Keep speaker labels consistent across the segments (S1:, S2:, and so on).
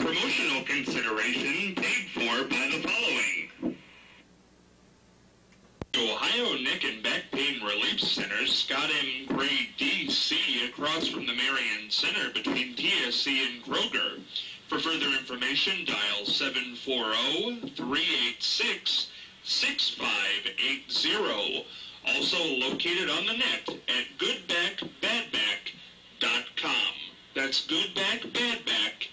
S1: Promotional consideration paid for by the following. Ohio Neck and Back Pain Relief Center, Scott M. Gray, D.C., across from the Marion Center between TSC and Kroger. For further information, dial 740-386-6580. Also located on the net at goodbackbadback.com. That's goodbackbadback.com.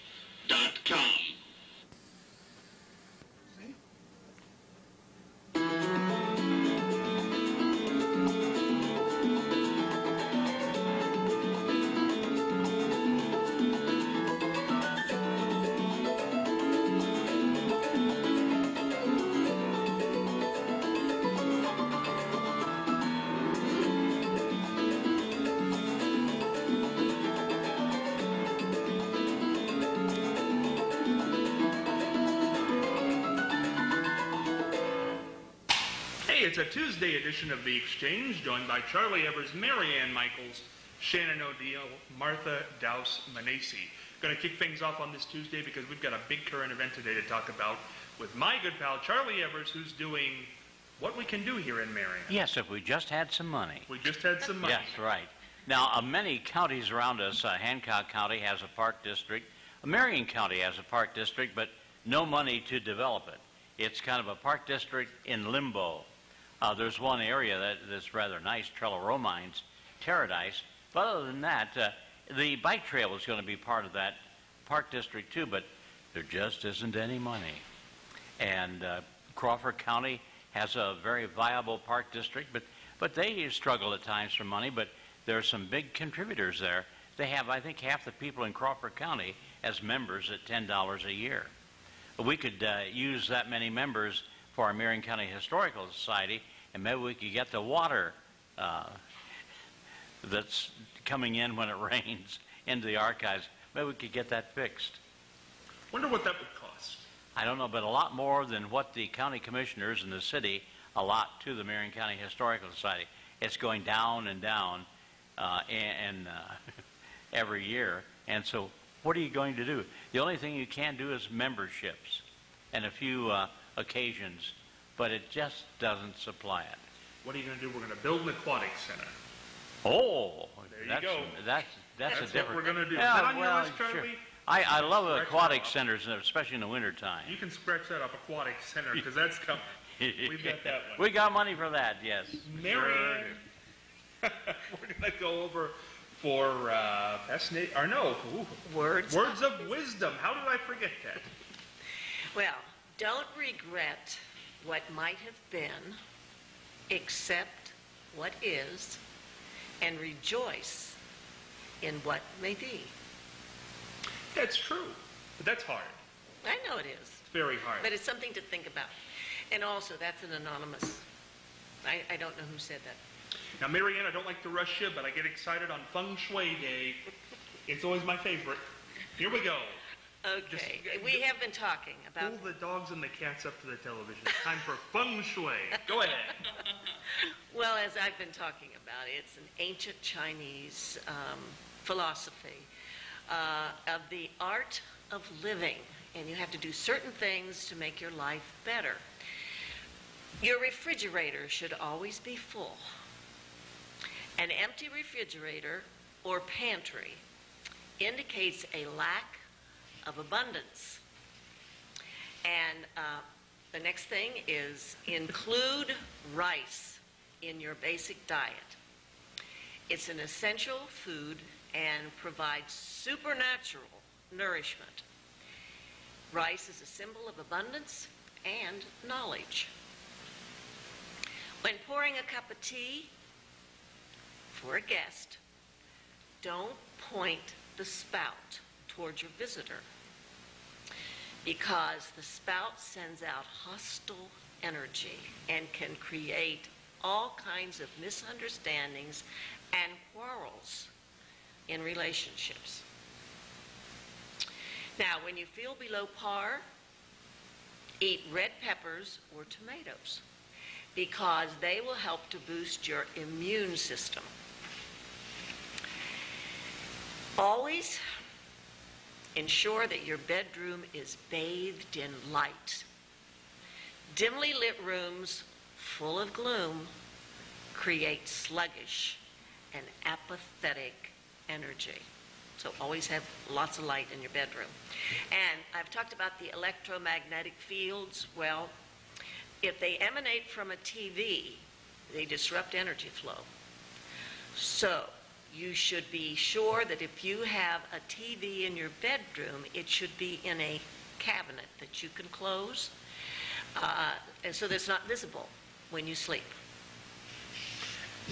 S2: It's a Tuesday edition of The Exchange, joined by Charlie Evers, Marianne Michaels, Shannon O'Deal, Martha Dowse-Manesi. Going to kick things off on this Tuesday because we've got a big current event today to talk about with my good pal Charlie Evers, who's doing what we can do here in Marion.
S3: Yes, if we just had some money.
S2: We just had some money.
S3: Yes, right. Now, many counties around us, Hancock County has a park district, Marion County has a park district, but no money to develop it. It's kind of a park district in limbo. There's one area that's rather nice, Trello Mines, Paradise. But other than that, the bike trail is going to be part of that park district too, but there just isn't any money. And Crawford County has a very viable park district, but they struggle at times for money, but there are some big contributors there. They have, I think, half the people in Crawford County as members at $10 a year. But we could use that many members for our Marion County Historical Society, and maybe we could get the water that's coming in when it rains into the archives. Maybe we could get that fixed.
S2: Wonder what that would cost.
S3: I don't know, but a lot more than what the county commissioners in the city allot to the Marion County Historical Society. It's going down and down every year. And so what are you going to do? The only thing you can do is memberships and a few occasions, but it just doesn't supply it.
S2: What are you going to do? We're going to build an aquatic center.
S3: Oh,
S2: there you go.
S3: That's a different.
S2: What we're going to do.
S3: Yeah,
S2: Is that on your list,
S3: sure.
S2: Charlie?
S3: I love aquatic centers, especially in the wintertime.
S2: You can scratch that up, aquatic center, because that's coming. We've got that one.
S3: We got money for that, yes.
S2: Marianne, we're going to go over for
S4: Words
S2: of wisdom. How did I forget that?
S4: Well, don't regret what might have been, accept what is, and rejoice in what may be.
S2: That's true, but that's hard.
S4: I know it is.
S2: It's very hard.
S4: But it's something to think about. And also, that's an anonymous. I don't know who said that.
S2: Now, Marianne, I don't like to rush you, but I get excited on Feng Shui Day. It's always my favorite. Here we go.
S4: Okay. We have been talking about...
S2: Pull the dogs and the cats up to the television. It's time for Feng Shui. Go ahead.
S4: Well, as I've been talking about, it's an ancient Chinese philosophy of the art of living. And you have to do certain things to make your life better. Your refrigerator should always be full. An empty refrigerator or pantry indicates a lack of abundance. And the next thing is include rice in your basic diet. It's an essential food and provides supernatural nourishment. Rice is a symbol of abundance and knowledge. When pouring a cup of tea for a guest, don't point the spout towards your visitor, because the spout sends out hostile energy and can create all kinds of misunderstandings and quarrels in relationships. Now, when you feel below par, eat red peppers or tomatoes, because they will help to boost your immune system. ensure that your bedroom is bathed in light. Dimly lit rooms full of gloom create sluggish and apathetic energy. So always have lots of light in your bedroom. And I've talked about the electromagnetic fields. Well, if they emanate from a TV, they disrupt energy flow. So you should be sure that if you have a TV in your bedroom, it should be in a cabinet that you can close, and so that it's not visible when you sleep.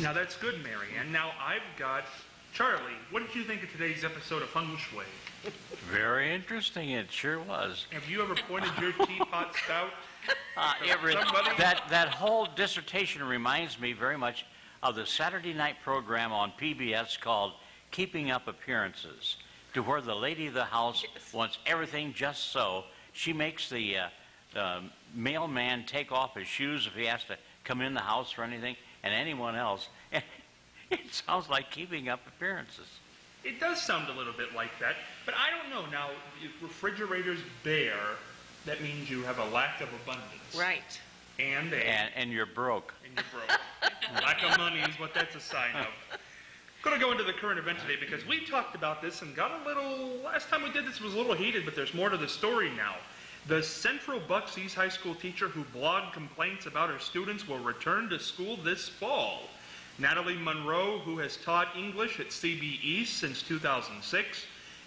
S2: Now that's good, Marianne. Now I've got Charlie. What did you think of today's episode of Feng Shui?
S3: Very interesting. It sure was.
S2: Have you ever pointed your teapot spout? Somebody?
S3: That whole dissertation reminds me very much of the Saturday night program on PBS called Keeping Up Appearances, to where the lady of the house wants everything just so. She makes the mailman take off his shoes if he has to come in the house for anything, and anyone else. And it sounds like keeping up appearances.
S2: It does sound a little bit like that, but I don't know. Now, if refrigerators bare, that means you have a lack of abundance.
S4: Right.
S2: And
S3: you're broke.
S2: And you're broke. Lack of money is what that's a sign of. Going to go into the current event today because we talked about this and got a little, last time we did this was a little heated, but there's more to the story now. The Central Bucks East High School teacher who blogged complaints about her students will return to school this fall. Natalie Monroe, who has taught English at CB East since 2006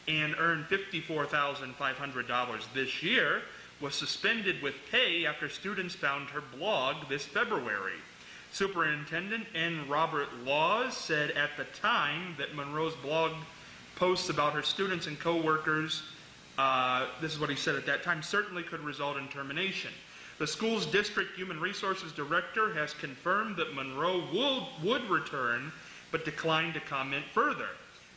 S2: and earned $54,500 this year, was suspended with pay after students found her blog this February. Superintendent N. Robert Laws said at the time that Monroe's blog posts about her students and co-workers, this is what he said at that time, certainly could result in termination. The school's district human resources director has confirmed that Monroe would return, but declined to comment further.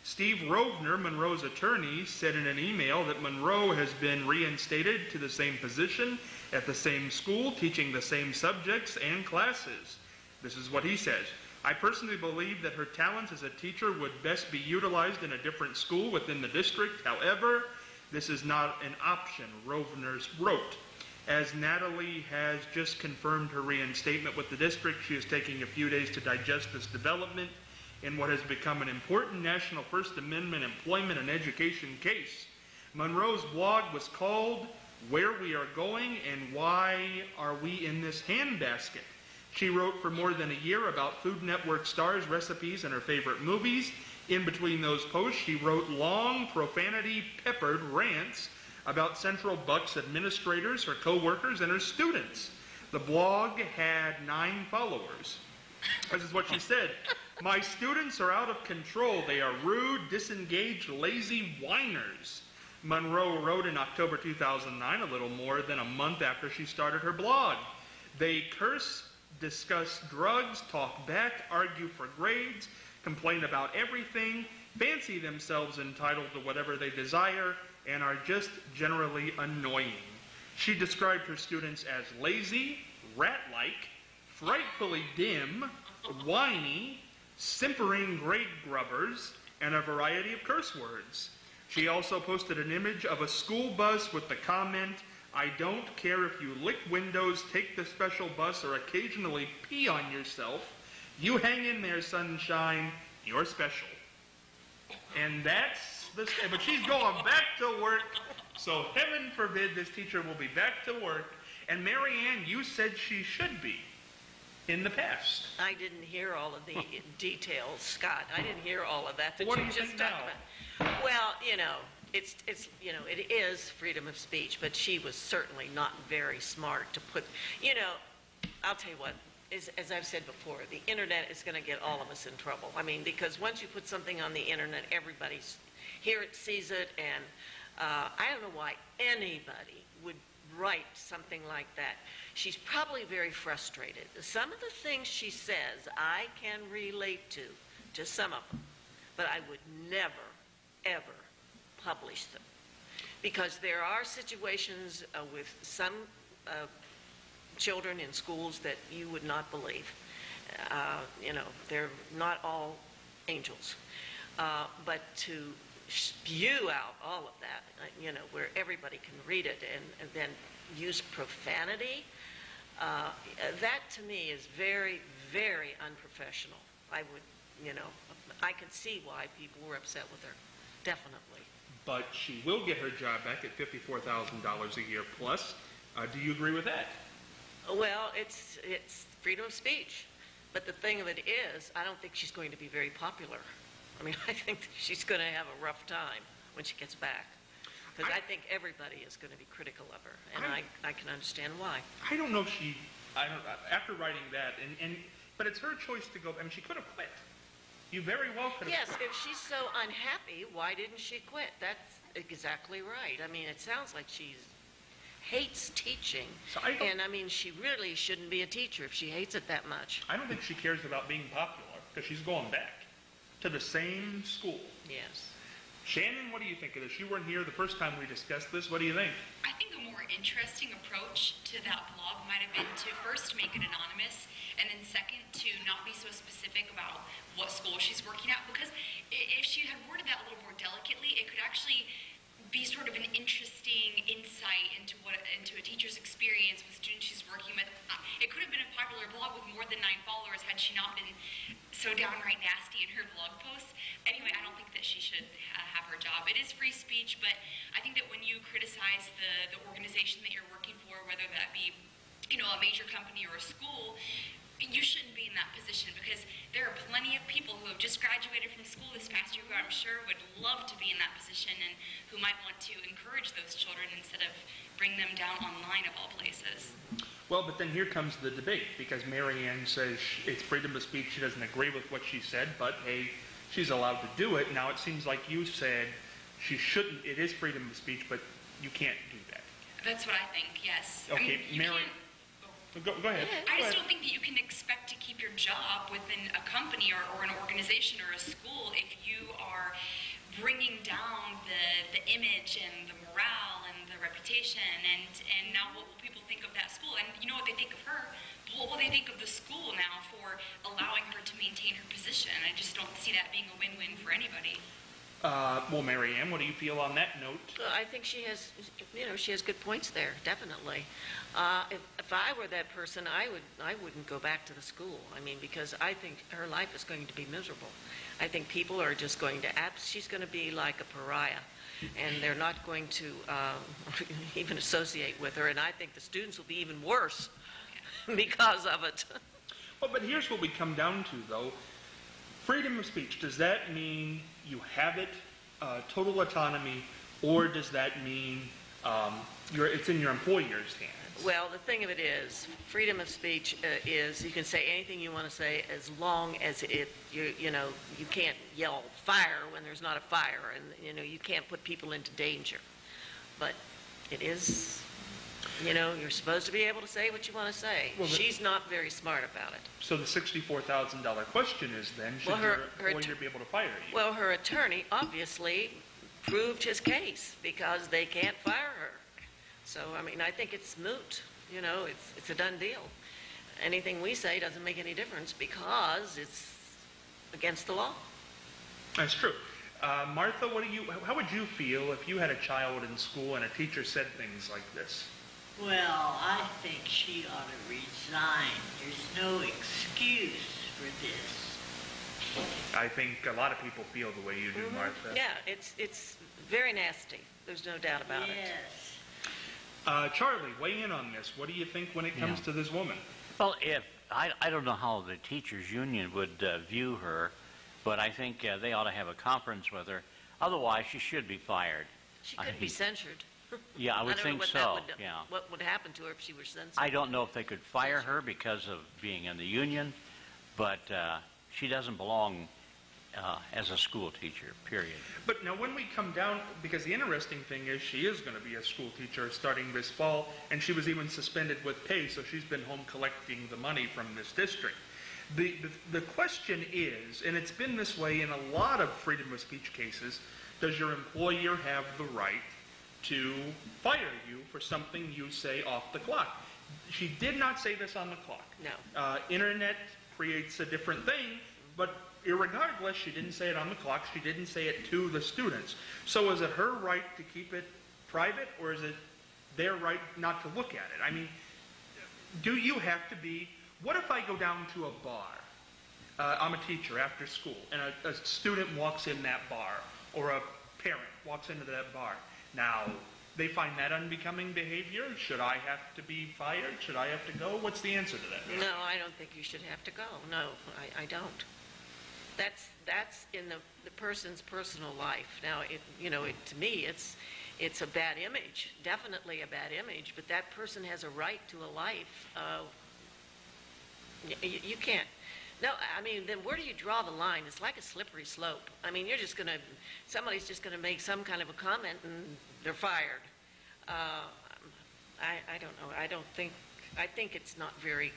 S2: Steve Rovner, Monroe's attorney, said in an email that Monroe has been reinstated to the same position at the same school, teaching the same subjects and classes. This is what he says. I personally believe that her talents as a teacher would best be utilized in a different school within the district. However, this is not an option, Rovner wrote. As Natalie has just confirmed her reinstatement with the district, she is taking a few days to digest this development in what has become an important national First Amendment employment and education case. Monroe's blog was called Where We Are Going and Why Are We in This Handbasket? She wrote for more than a year about Food Network stars, recipes, and her favorite movies. In between those posts, she wrote long, profanity-peppered rants about Central Bucks administrators, her co-workers, and her students. The blog had 9 followers. This is what she said. My students are out of control. They are rude, disengaged, lazy whiners. Monroe wrote in October 2009, a little more than a month after she started her blog. They curse, discuss drugs, talk back, argue for grades, complain about everything, fancy themselves entitled to whatever they desire, and are just generally annoying. She described her students as lazy, rat-like, frightfully dim, whiny, simpering grade grubbers, and a variety of curse words. She also posted an image of a school bus with the comment, I don't care if you lick windows, take the special bus, or occasionally pee on yourself. You hang in there, sunshine. You're special. And that's the... But she's going back to work, so heaven forbid this teacher will be back to work. And Marianne, you said she should be in the past.
S4: I didn't hear all of the details, Scott. I didn't hear all of that
S2: What do
S4: you
S2: you
S4: just
S2: think
S4: talked
S2: now?
S4: about. Well, it's it is freedom of speech, but she was certainly not very smart to put, I'll tell you what, as I've said before, the internet is going to get all of us in trouble. I mean, because once you put something on the internet, everybody's here, it sees it, and I don't know why anybody would write something like that. She's probably very frustrated. Some of the things she says I can relate to some of them, but I would never, ever publish them. Because there are situations with some children in schools that you would not believe. They're not all angels. But to spew out all of that, where everybody can read it, and then use profanity. That to me is very, very unprofessional. I can see why people were upset with her, definitely.
S2: But she will get her job back at $54,000 a year plus. Do you agree with that?
S4: Well, it's freedom of speech. But the thing of it is, I don't think she's going to be very popular. I mean, I think she's going to have a rough time when she gets back. Because I think everybody is going to be critical of her, and I can understand why.
S2: I don't know if after writing that, but it's her choice to go. I mean, she could have quit. You very well could have
S4: Yes,
S2: quit.
S4: if she's so unhappy, why didn't she quit? That's exactly right. I mean, it sounds like she hates teaching. And I mean, she really shouldn't be a teacher if she hates it that much.
S2: I don't think she cares about being popular, because she's going back to the same school.
S4: Yes.
S2: Shannon, what do you think of this? You weren't here the first time we discussed this. What do you think?
S5: I think a more interesting approach to that blog might have been to first make it anonymous, and then second, to not be so specific about what school she's working at, because if she had worded that a little more delicately, it could actually be sort of an interesting insight into a teacher's experience with students she's working with. It could have been a popular blog with more than 9 followers had she not been so downright nasty in her blog posts. Anyway, I don't think that she should have her job. It is free speech, but I think that when you criticize the organization that you're working for, whether that be a major company or a school, you shouldn't be in that position, because there are plenty of people who have just graduated from school this past year who I'm sure would love to be in that position and who might want to encourage those children instead of bring them down online of all places.
S2: Well, but then here comes the debate, because Marianne says it's freedom of speech. She doesn't agree with what she said, but hey, she's allowed to do it. Now, it seems like you said she shouldn't. It is freedom of speech, but you can't do that.
S5: That's what I think, yes.
S2: Okay, Mary. Go ahead.
S5: I just don't think that you can expect to keep your job within a company or an organization or a school if you are bringing down the image and the morale and the reputation, and now what will people think of that school? And you know what they think of her? What will they think of the school now for allowing her to maintain her position? I just don't see that being a win-win for anybody.
S2: Well, Marianne, what do you feel on that note?
S4: I think she has good points there, definitely. If I were that person, I wouldn't go back to the school. I mean, because I think her life is going to be miserable. I think people are just going to she's going to be like a pariah, and they're not going to even associate with her. And I think the students will be even worse because of it.
S2: Well, but here's what we come down to, though. Freedom of speech, does that mean you have it, total autonomy, or does that mean it's in your employer's hands?
S4: Well, the thing of it is, freedom of speech is you can say anything you want to say as long as you can't yell fire when there's not a fire, and you can't put people into danger. But it is, you're supposed to be able to say what you want to say. Well, she's not very smart about it.
S2: So the $64,000 question is then, should your employer be able to fire you?
S4: Well, her attorney obviously proved his case because they can't fire her. So, I mean, I think it's moot. It's a done deal. Anything we say doesn't make any difference because it's against the law.
S2: That's true. Martha, how would you feel if you had a child in school and a teacher said things like this?
S6: Well, I think she ought to resign. There's no excuse for this.
S2: I think a lot of people feel the way you do, Martha.
S4: Yeah, it's very nasty. There's no doubt about it.
S6: Yes.
S2: Charlie, weigh in on this. What do you think when it comes to this woman?
S3: Well, I don't know how the teachers' union would view her, but I think they ought to have a conference with her. Otherwise, she should be fired.
S4: She could be censured.
S3: Yeah, I would think so.
S4: What would happen to her if she were censored?
S3: I don't know if they could fire her because of being in the union, but she doesn't belong as a school teacher, period.
S2: But now when we come down, because the interesting thing is she is going to be a school teacher starting this fall, and she was even suspended with pay, so she's been home collecting the money from this district. The question is, and it's been this way in a lot of freedom of speech cases, does your employer have the right to fire you for something you say off the clock? She did not say this on the clock.
S4: No.
S2: Internet creates a different thing, but irregardless, she didn't say it on the clock. She didn't say it to the students. So is it her right to keep it private, or is it their right not to look at it? I mean, do you have to be... What if I go down to a bar? I'm a teacher after school, and a student walks in that bar, or a parent walks into that bar. Now, they find that unbecoming behavior. Should I have to be fired? Should I have to go? What's the answer to that?
S4: No, I don't think you should have to go. No, I don't. That's in the person's personal life. Now, to me, it's a bad image, definitely a bad image, but that person has a right to a life. You can't. No, I mean, then where do you draw the line? It's like a slippery slope. I mean, somebody's just going to make some kind of a comment and they're fired. I don't know. I think it's not very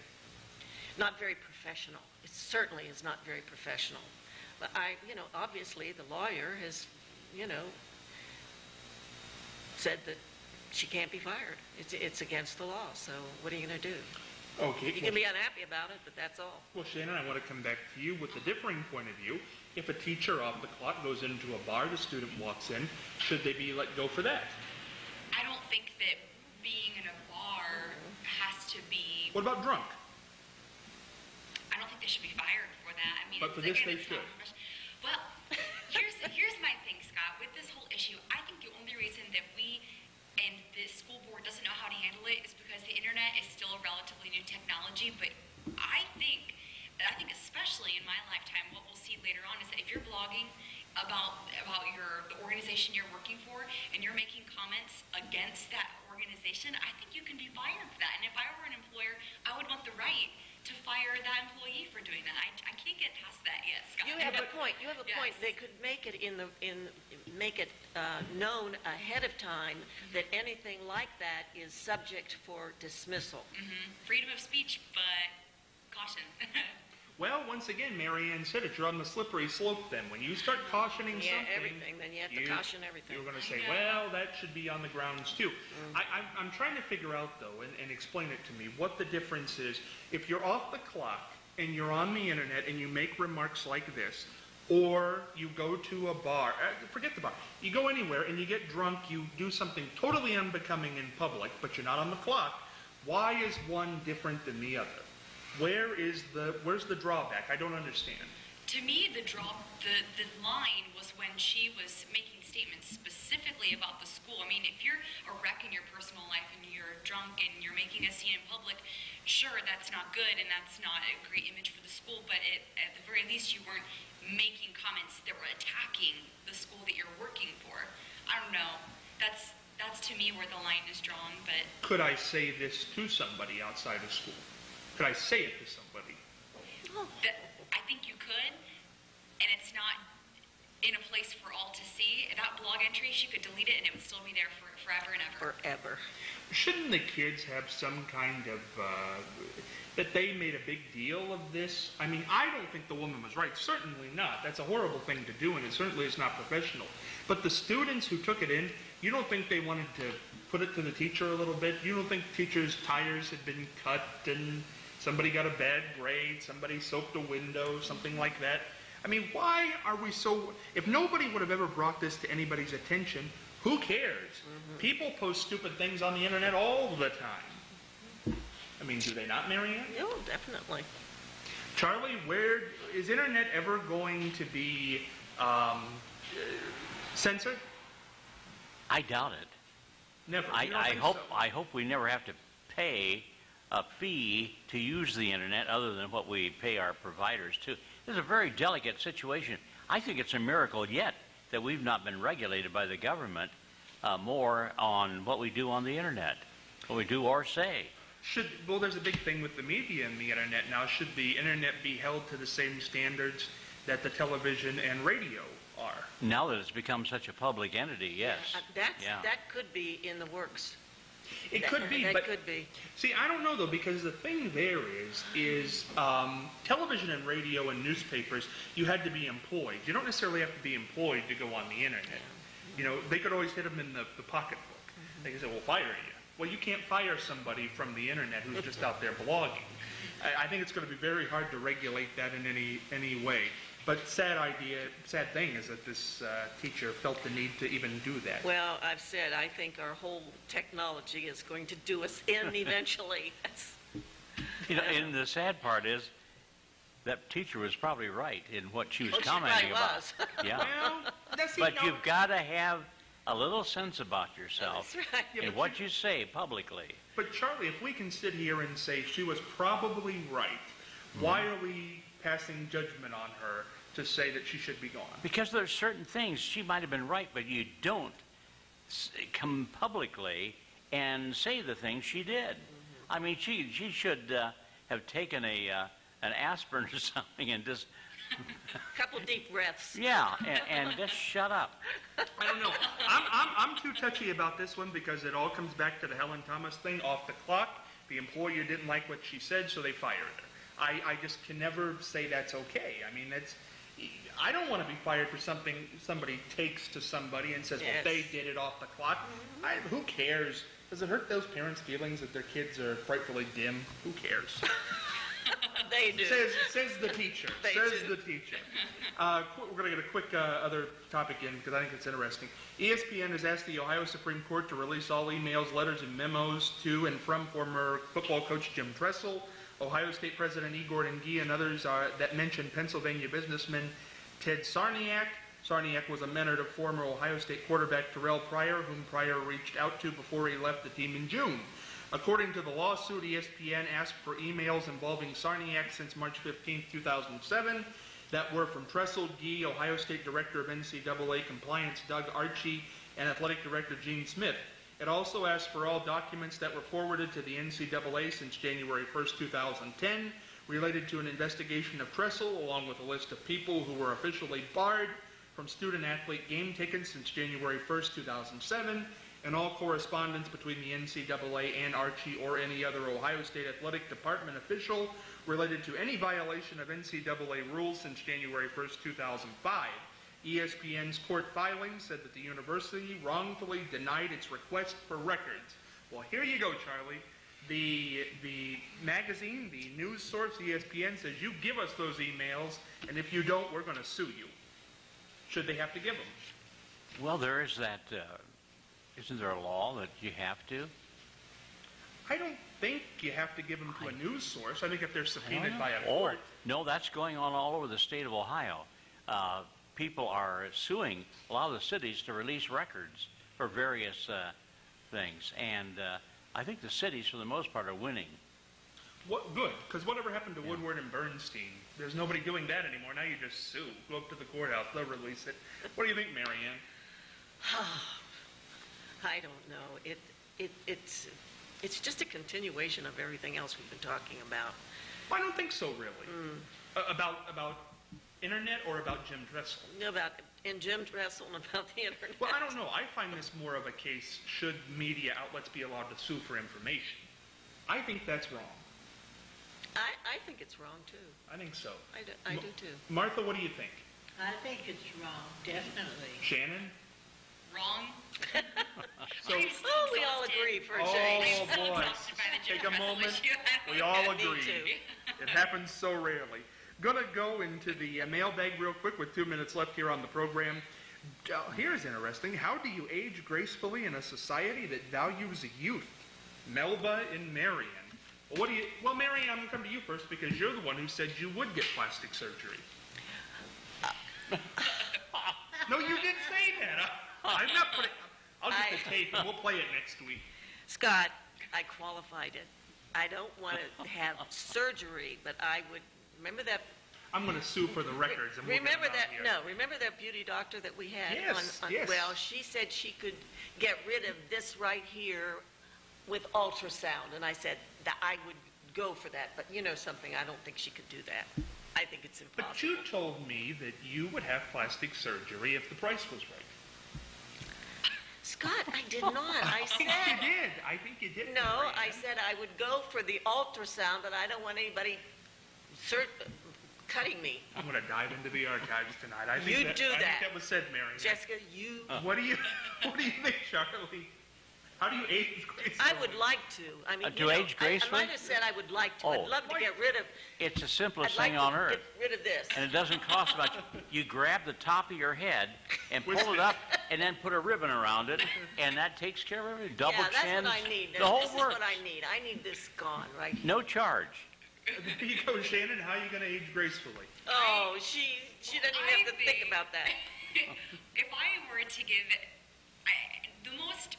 S4: professional. It certainly is not very professional. But obviously the lawyer has, said that she can't be fired. It's against the law. So what are you going to do?
S2: Okay.
S4: You can be unhappy about it, but that's all.
S2: Well, Shannon, I want to come back to you with a differing point of view. If a teacher off the clock goes into a bar, the student walks in, should they be let go for that?
S5: I don't think that being in a bar has to be...
S2: What about drunk?
S5: I don't think they should be fired for that. I mean,
S2: But for this, they should.
S5: Well, here's my thing, Scott. With this whole issue, I think the only reason that we and the school board doesn't know how to handle it is because the internet is still a relatively new technology. But I think especially in my lifetime, what we'll see later on is that if you're blogging about the organization you're working for and you're making comments against that organization, I think you can be fired for that. And if I were an employer, I would want the right to fire that employee for doing that. I can't get past that yet, Scott.
S4: You have a point. You have a point. They could make it make it known ahead of time that anything like that is subject for dismissal.
S5: Freedom of speech, but caution.
S2: Well, once again, Marianne said it. You're on the slippery slope then. When you start cautioning something...
S4: everything. Then you have to caution everything.
S2: You're going to say, well, that should be on the grounds too. I'm trying to figure out, though, and explain it to me, what the difference is. If you're off the clock and you're on the internet and you make remarks like this, or you go to a bar, forget the bar, you go anywhere and you get drunk, you do something totally unbecoming in public, but you're not on the clock, why is one different than the other? Where's the drawback? I don't understand.
S5: To me, the line was when she was making statements specifically about the school. I mean, if you're a wreck in your personal life and you're drunk and you're making a scene in public, sure, that's not good and that's not a great image for the school, but at the very least you weren't making comments that were attacking the school that you're working for. I don't know. That's to me where the line is drawn, but...
S2: Could I say this to somebody outside of school? Could I say it to somebody?
S5: I think you could, and it's not in a place for all to see. That blog entry, she could delete it and it would still be there forever and ever.
S4: Forever.
S2: Shouldn't the kids have some kind of, that they made a big deal of this? I mean, I don't think the woman was right. Certainly not. That's a horrible thing to do, and it certainly is not professional. But the students who took it in, you don't think they wanted to put it to the teacher a little bit? You don't think the teacher's tires had been cut and somebody got a bad grade, somebody soaked a window, something like that? I mean, why are we so... If nobody would have ever brought this to anybody's attention, who cares? People post stupid things on the internet all the time. I mean, do they not, Marianne?
S4: No, definitely.
S2: Charlie, where is internet ever going to be censored?
S3: I doubt it.
S2: Never.
S3: I hope we never have to pay a fee to use the internet other than what we pay our providers to. This is a very delicate situation. I think it's a miracle yet that we've not been regulated by the government more on what we do on the internet, what we do or say.
S2: Well, there's a big thing with the media and the internet now. Should the internet be held to the same standards that the television and radio are? Now
S3: that it's become such a public entity, yes.
S4: That could be in the works.
S2: It could be,
S4: that
S2: but
S4: could be.
S2: See, I don't know though, because the thing there is television and radio and newspapers, you had to be employed. You don't necessarily have to be employed to go on the internet. You know, they could always hit them in the pocketbook. They could say, "We'll fire you." Well, you can't fire somebody from the internet who's just out there blogging. I think it's going to be very hard to regulate that in any way. But sad thing is that this teacher felt the need to even do that.
S4: Well, I've said, I think our whole technology is going to do us in eventually.
S3: You know, and the sad part is that teacher was probably right in what she was
S4: Well, she
S3: commenting
S4: probably
S3: about.
S4: was.
S3: Yeah.
S2: Well,
S3: But you've got to have a little sense about yourself
S4: That's right.
S2: Yeah,
S3: in
S2: but
S3: what you say publicly.
S2: But Charlie, if we can sit here and say she was probably right, why are we passing judgment on her to say that she should be gone?
S3: Because there's certain things she might have been right, but you don't come publicly and say the things she did. I mean, she should have taken an aspirin or something and just
S4: Couple deep breaths.
S3: and just shut up.
S2: I don't know. I'm too touchy about this one because it all comes back to the Helen Thomas thing. Off the clock, the employer didn't like what she said, so they fired her. I just can never say that's okay. I mean, I don't want to be fired for something somebody takes to somebody and says, well,
S4: Yes.
S2: they did it off the clock. Who cares? Does it hurt those parents' feelings that their kids are frightfully dim? Who cares?
S4: They do.
S2: Says the teacher.
S4: They
S2: Says
S4: do.
S2: the teacher. We're going to get a quick other topic in because I think it's interesting. ESPN has asked the Ohio Supreme Court to release all emails, letters, and memos to and from former football coach Jim Tressel, Ohio State President Igor Nghi, and others that mention Pennsylvania businessman Ted Sarniak. Sarniak was a mentor to former Ohio State quarterback Terrell Pryor, whom Pryor reached out to before he left the team in June. According to the lawsuit, ESPN asked for emails involving Sarniak since March 15, 2007, that were from Tressel, Gee, Ohio State Director of NCAA Compliance Doug Archie, and Athletic Director Gene Smith. It also asked for all documents that were forwarded to the NCAA since January 1, 2010, related to an investigation of Tressel, along with a list of people who were officially barred from student-athlete game tickets since January 1, 2007, and all correspondence between the NCAA and Archie or any other Ohio State Athletic Department official related to any violation of NCAA rules since January 1, 2005. ESPN's court filing said that the university wrongfully denied its request for records. Well, here you go, Charlie. The magazine, the news source, ESPN, says you give us those emails, and if you don't, we're going to sue you. Should they have to give them?
S3: Well, there is that. Isn't there a law that you have to?
S2: I don't think you have to give them to a news source. I think if they're subpoenaed by a court.
S3: No, that's going on all over the state of Ohio. People are suing a lot of the cities to release records for various things, and I think the cities, for the most part, are winning.
S2: What good? Because whatever happened to Woodward and Bernstein? There's nobody doing that anymore. Now you just sue. Go up to the courthouse. They'll release it. What do you think, Marianne?
S4: I don't know. It's just a continuation of everything else we've been talking about.
S2: Well, I don't think so, really. About internet or about Jim Tressel?
S4: In Jim Tressel and about the internet.
S2: Well, I don't know. I find this more of a case, should media outlets be allowed to sue for information? I think that's wrong.
S4: I think it's wrong, too.
S2: I think so.
S4: I do, too.
S2: Martha, what do you think?
S6: I think it's wrong, definitely.
S2: Shannon?
S5: Wrong.
S2: So,
S5: I'm so
S4: Oh, we all
S5: exhausted.
S4: agree for a
S2: Oh,
S4: change.
S5: I'm so
S2: boy.
S5: exhausted by the Jim
S2: Take a
S5: Tressel
S2: moment.
S5: issue.
S2: We all
S4: Me
S2: agree.
S4: too.
S2: It happens so rarely. Gonna go into the mailbag real quick with 2 minutes left here on the program. Here's interesting. How do you age gracefully in a society that values youth? Melba in Marion. Well, Marion, I'm gonna come to you first because you're the one who said you would get plastic surgery. No, you did say that. I'm not putting. I'll get the tape and we'll play it next week.
S4: Scott, I qualified it. I don't want to have surgery, but I would, remember that?
S2: I'm going to sue for the records. And we'll get
S4: Remember
S2: them out
S4: that?
S2: here.
S4: No, remember that beauty doctor that we had?
S2: Yes, yes.
S4: Well, she said she could get rid of this right here with ultrasound, and I said that I would go for that. But you know something? I don't think she could do that. I think it's impossible.
S2: But you told me that you would have plastic surgery if the price was right.
S4: Scott, I did not. I
S2: I think
S4: said.
S2: you did. I think you did.
S4: No,
S2: Marianne.
S4: I said I would go for the ultrasound, but I don't want anybody cutting me.
S2: I'm going to dive into the archives tonight. I think
S4: You
S2: that,
S4: do
S2: I think
S4: that.
S2: that was said, Marianne.
S4: Jessica, you.
S2: What do you think, Charlie? How do you age gracefully?
S4: I would like to. I mean,
S3: To age gracefully?
S4: I might have said I would like to.
S3: Oh.
S4: I'd love to get rid of.
S3: It's the simplest
S4: I'd like
S3: thing on
S4: to
S3: earth.
S4: get rid of this.
S3: And it doesn't cost much. You grab the top of your head and pull it up and then put a ribbon around it, and that takes care of everything. Double
S4: Yeah, that's
S3: chins.
S4: what I need.
S3: The whole
S4: This is
S3: works.
S4: what I need. I need this gone right here.
S3: No charge.
S2: There you go, Shannon. How are you going to age gracefully?
S4: Oh, she doesn't even have to think about that.
S5: If I were to give the most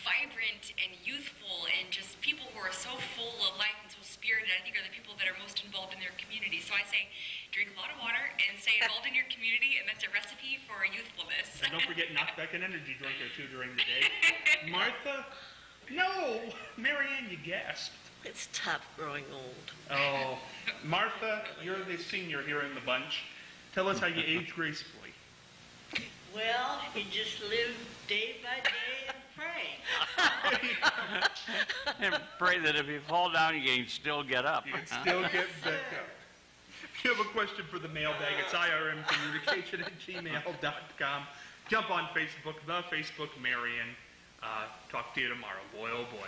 S5: vibrant and youthful and just people who are so full of life and so spirited, I think are the people that are most involved in their community. So I say, drink a lot of water and stay involved in your community, and that's a recipe for youthfulness.
S2: And don't forget, knock back an energy drink or two during the day. Martha? No! Marianne, you gasped.
S4: It's tough growing old.
S2: Oh, Martha, you're the senior here in the bunch. Tell us how you age gracefully.
S6: Well, you just live day by day and pray.
S3: And pray that if you fall down, you can still get up.
S2: You can still get back up. If you have a question for the mailbag, it's irmcommunication@gmail.com. Jump on Facebook, the Facebook Marion. Talk to you tomorrow. Boy, oh boy.